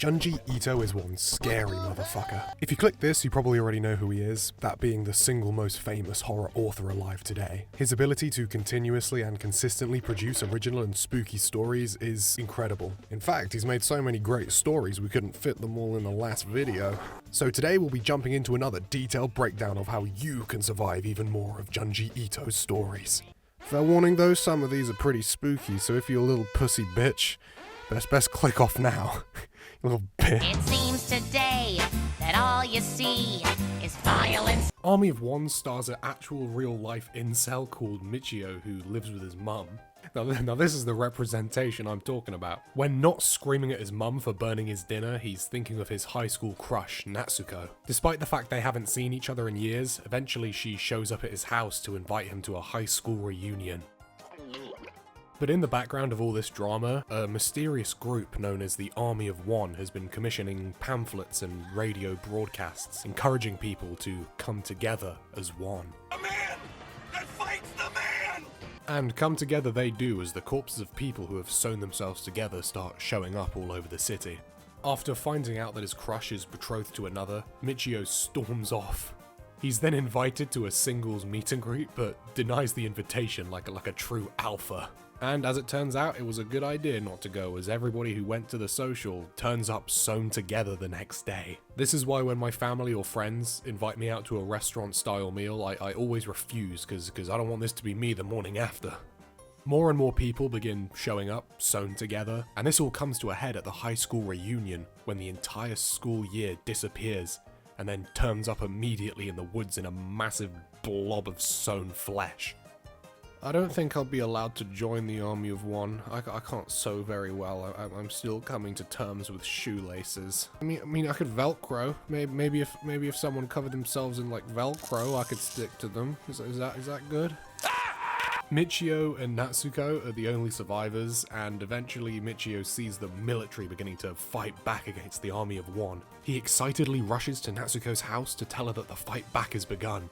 Junji Ito is one scary motherfucker. If you click this, you probably already know who he is, that being the single most famous horror author alive today. His ability to continuously and consistently produce original and spooky stories is incredible. In fact, he's made so many great stories we couldn't fit them all in the last video. So today we'll be jumping into another detailed breakdown of how you can survive even more of Junji Ito's stories. Fair warning though, some of these are pretty spooky, so if you're a little pussy bitch, best click off now. Little bitch. It seems today that all you see is violence. Army of One stars an actual real-life incel called Michio who lives with his mum. Now this is the representation I'm talking about. When not screaming at his mum for burning his dinner, he's thinking of his high school crush, Natsuko. Despite the fact they haven't seen each other in years, eventually she shows up at his house to invite him to a high school reunion. But in the background of all this drama, a mysterious group known as the Army of One has been commissioning pamphlets and radio broadcasts, encouraging people to come together as one. A man that fights the man! And come together they do as the corpses of people who have sewn themselves together start showing up all over the city. After finding out that his crush is betrothed to another, Michio storms off. He's then invited to a singles meet and greet, but denies the invitation like a true alpha. And as it turns out, it was a good idea not to go, as everybody who went to the social turns up sewn together the next day. This is why when my family or friends invite me out to a restaurant-style meal, I always refuse, because I don't want this to be me the morning after. More and more people begin showing up, sewn together, and this all comes to a head at the high school reunion, when the entire school year disappears, and then turns up immediately in the woods in a massive blob of sewn flesh. I don't think I'll be allowed to join the Army of One. I can't sew very well. I'm still coming to terms with shoelaces. I mean, I could Velcro. Maybe if someone covered themselves in like Velcro, I could stick to them. Is that good? Michio and Natsuko are the only survivors, and eventually Michio sees the military beginning to fight back against the Army of One. He excitedly rushes to Natsuko's house to tell her that the fight back has begun.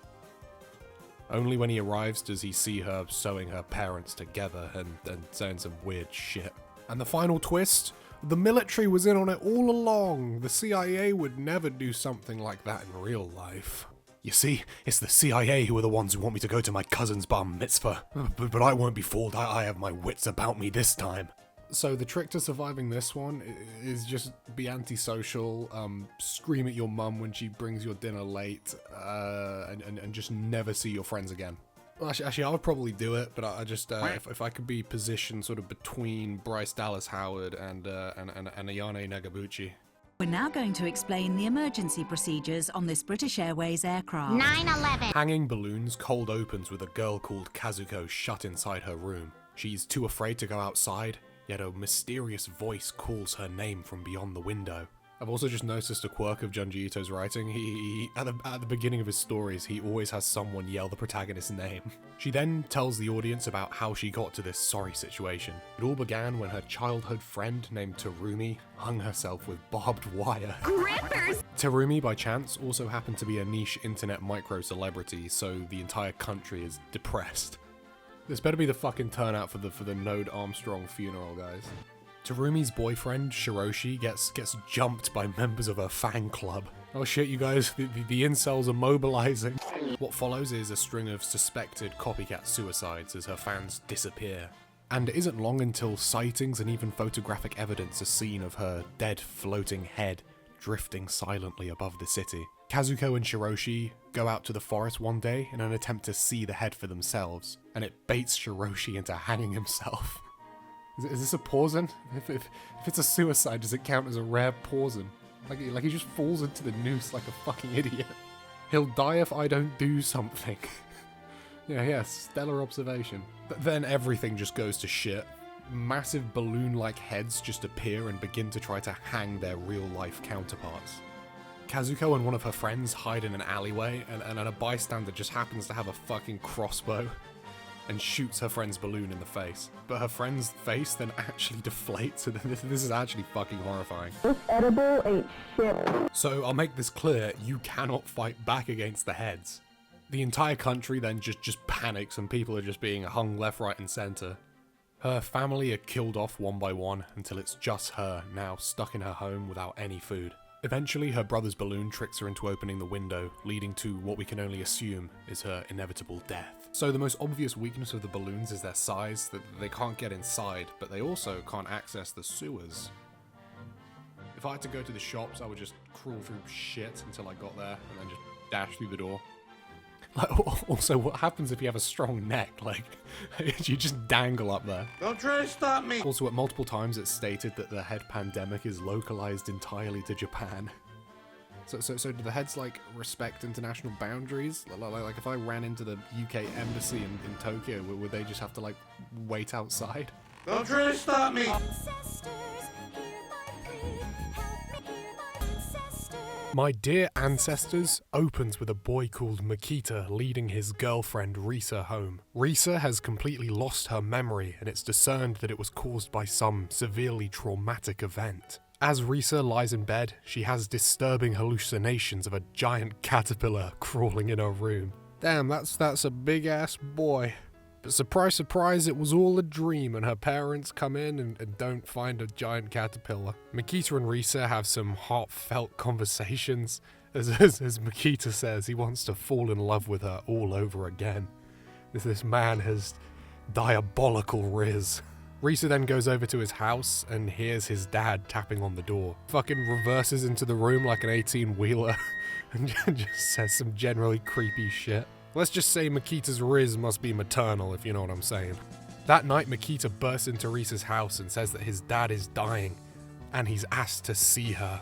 Only when he arrives does he see her sewing her parents together and saying some weird shit. And the final twist? The military was in on it all along. The CIA would never do something like that in real life. You see, it's the CIA who are the ones who want me to go to my cousin's bar mitzvah. But I won't be fooled, I have my wits about me this time. So the trick to surviving this one is just be antisocial, scream at your mum when she brings your dinner late, and just never see your friends again. Well, actually, I would probably do it, but I just if I could be positioned sort of between Bryce Dallas Howard and Ayane Nagabuchi. We're now going to explain the emergency procedures on this British Airways aircraft. 9/11. Hanging balloons cold opens with a girl called Kazuko shut inside her room. She's too afraid to go outside, yet a mysterious voice calls her name from beyond the window. I've also just noticed a quirk of Junji Ito's writing. He at the beginning of his stories, he always has someone yell the protagonist's name. She then tells the audience about how she got to this sorry situation. It all began when her childhood friend named Terumi hung herself with barbed wire. Grippers! Terumi, by chance, also happened to be a niche internet micro-celebrity, so the entire country is depressed. This better be the fucking turnout for the Node Armstrong funeral, guys. Terumi's boyfriend, Shiroshi, gets jumped by members of her fan club. Oh shit, you guys, the incels are mobilizing. What follows is a string of suspected copycat suicides as her fans disappear. And it isn't long until sightings and even photographic evidence are seen of her dead floating head drifting silently above the city. Kazuko and Shiroshi go out to the forest one day in an attempt to see the head for themselves, and it baits Shiroshi into hanging himself. Is this a poison? If it's a suicide, does it count as a rare poison? Like he just falls into the noose like a fucking idiot. He'll die if I don't do something. Yeah, stellar observation. But then everything just goes to shit. Massive balloon-like heads just appear and begin to try to hang their real-life counterparts. Kazuko and one of her friends hide in an alleyway, and a bystander just happens to have a fucking crossbow and shoots her friend's balloon in the face. But her friend's face then actually deflates, and this is actually fucking horrifying. This edible ain't shit. So I'll make this clear, you cannot fight back against the heads. The entire country then just panics and people are just being hung left, right and center. Her family are killed off one by one until it's just her now stuck in her home without any food. Eventually, her brother's balloon tricks her into opening the window, leading to what we can only assume is her inevitable death. So the most obvious weakness of the balloons is their size, that they can't get inside, but they also can't access the sewers. If I had to go to the shops, I would just crawl through shit until I got there, and then just dash through the door. Like, also, what happens if you have a strong neck? Like, you just dangle up there. Don't try to stop me! Also, at multiple times it's stated that the head pandemic is localized entirely to Japan. So do the heads, like, respect international boundaries? Like if I ran into the UK embassy in Tokyo, would they just have to, like, wait outside? Don't try to stop me! My Dear Ancestors opens with a boy called Makita leading his girlfriend Risa home. Risa has completely lost her memory, and it's discerned that it was caused by some severely traumatic event. As Risa lies in bed, she has disturbing hallucinations of a giant caterpillar crawling in her room. Damn, that's a big ass boy. But surprise, surprise, it was all a dream, and her parents come in and don't find a giant caterpillar. Makita and Risa have some heartfelt conversations. As Makita says, he wants to fall in love with her all over again. This man has diabolical riz. Risa then goes over to his house and hears his dad tapping on the door. Fucking reverses into the room like an 18-wheeler and just says some generally creepy shit. Let's just say Makita's riz must be maternal, if you know what I'm saying. That night, Makita bursts into Risa's house and says that his dad is dying, and he's asked to see her.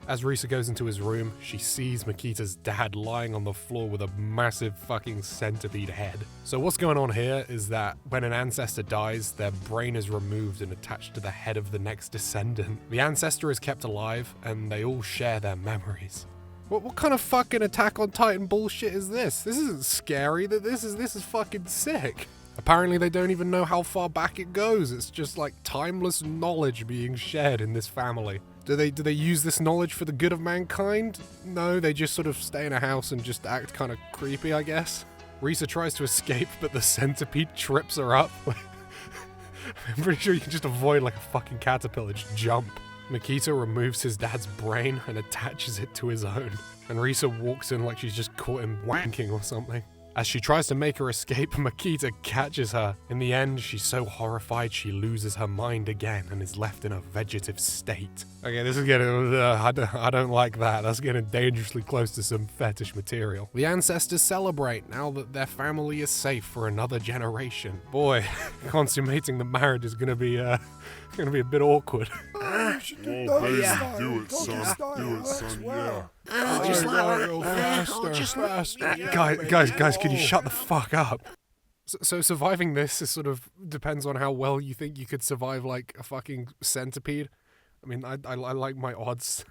As Risa goes into his room, she sees Makita's dad lying on the floor with a massive fucking centipede head. So what's going on here is that when an ancestor dies, their brain is removed and attached to the head of the next descendant. The ancestor is kept alive, and they all share their memories. What kind of fucking Attack on Titan bullshit is this? This isn't scary, this is fucking sick. Apparently they don't even know how far back it goes. It's just like timeless knowledge being shared in this family. Do they use this knowledge for the good of mankind? No, they just sort of stay in a house and just act kind of creepy, I guess. Risa tries to escape, but the centipede trips her up. I'm pretty sure you can just avoid like a fucking caterpillar, just jump. Makita removes his dad's brain and attaches it to his own, and Risa walks in like she's just caught him wanking or something. As she tries to make her escape, Makita catches her. In the end, she's so horrified she loses her mind again and is left in a vegetative state. Okay, this is getting, I don't like that. That's getting dangerously close to some fetish material. The ancestors celebrate now that their family is safe for another generation. Boy, consummating the marriage is gonna be a bit awkward. Oh, baby, do it, son. Do it, son, yeah. Just Faster. Guys, can you shut the fuck up? So surviving this is sort of depends on how well you think you could survive like a fucking centipede. I mean, I like my odds.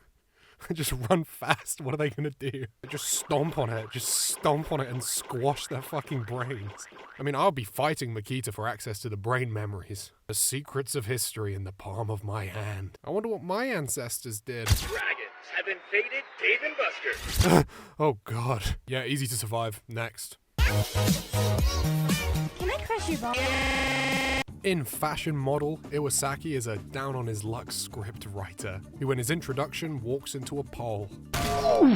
Just run fast. What are they gonna do? Just stomp on it. Just stomp on it and squash their fucking brains. I mean, I'll be fighting Makita for access to the brain memories. The secrets of history in the palm of my hand. I wonder what my ancestors did. Dragons have invaded Dave and Buster's. Oh god. Yeah, easy to survive. Next. Can I crush your ball? In Fashion Model, Iwasaki is a down-on-his-luck script writer who in his introduction walks into a pole.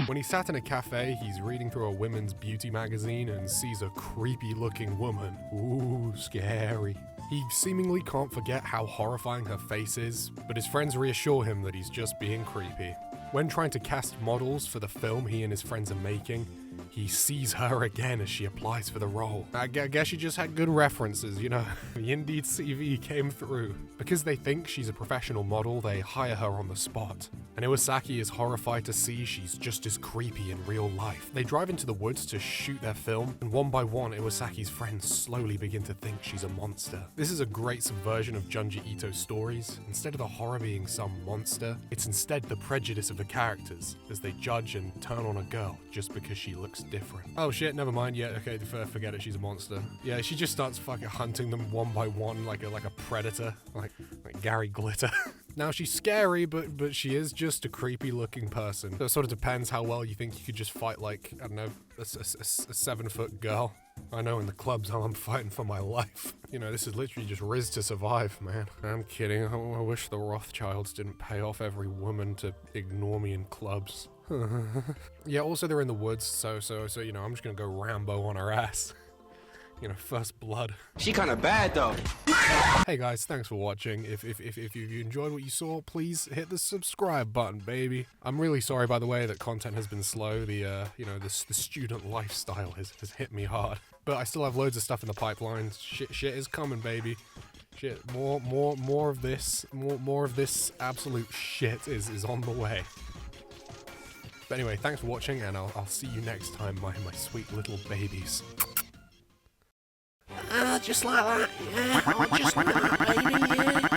When he's sat in a cafe, he's reading through a women's beauty magazine and sees a creepy-looking woman. Ooh, scary. He seemingly can't forget how horrifying her face is, but his friends reassure him that he's just being creepy. When trying to cast models for the film he and his friends are making, he sees her again as she applies for the role. I guess she just had good references, you know. The Indeed CV came through. Because they think she's a professional model, they hire her on the spot. And Iwasaki is horrified to see she's just as creepy in real life. They drive into the woods to shoot their film, and one by one, Iwasaki's friends slowly begin to think she's a monster. This is a great subversion of Junji Ito's stories. Instead of the horror being some monster, it's instead the prejudice of the characters, as they judge and turn on a girl just because she looks different. Oh shit, never mind. Yeah, okay, forget it, she's a monster. Yeah, she just starts fucking hunting them one by one like a predator, like Gary Glitter. Now she's scary, but she is just a creepy looking person. So it sort of depends how well you think you could just fight like, I don't know, a 7-foot girl. I know in the clubs I'm fighting for my life. You know, this is literally just Riz to survive, man. I'm kidding. I wish the Rothschilds didn't pay off every woman to ignore me in clubs. Yeah, also they're in the woods, so you know, I'm just gonna go Rambo on her ass. You know, first blood. She kinda bad though. Hey guys, thanks for watching. If you enjoyed what you saw, please hit the subscribe button, baby. I'm really sorry, by the way, that content has been slow. The you know, the student lifestyle has hit me hard. But I still have loads of stuff in the pipeline. Shit is coming, baby. Shit, more of this. More of this absolute shit is on the way. But anyway, thanks for watching, and I'll see you next time, my sweet little babies. Just like that, yeah. Just like that, baby, yeah.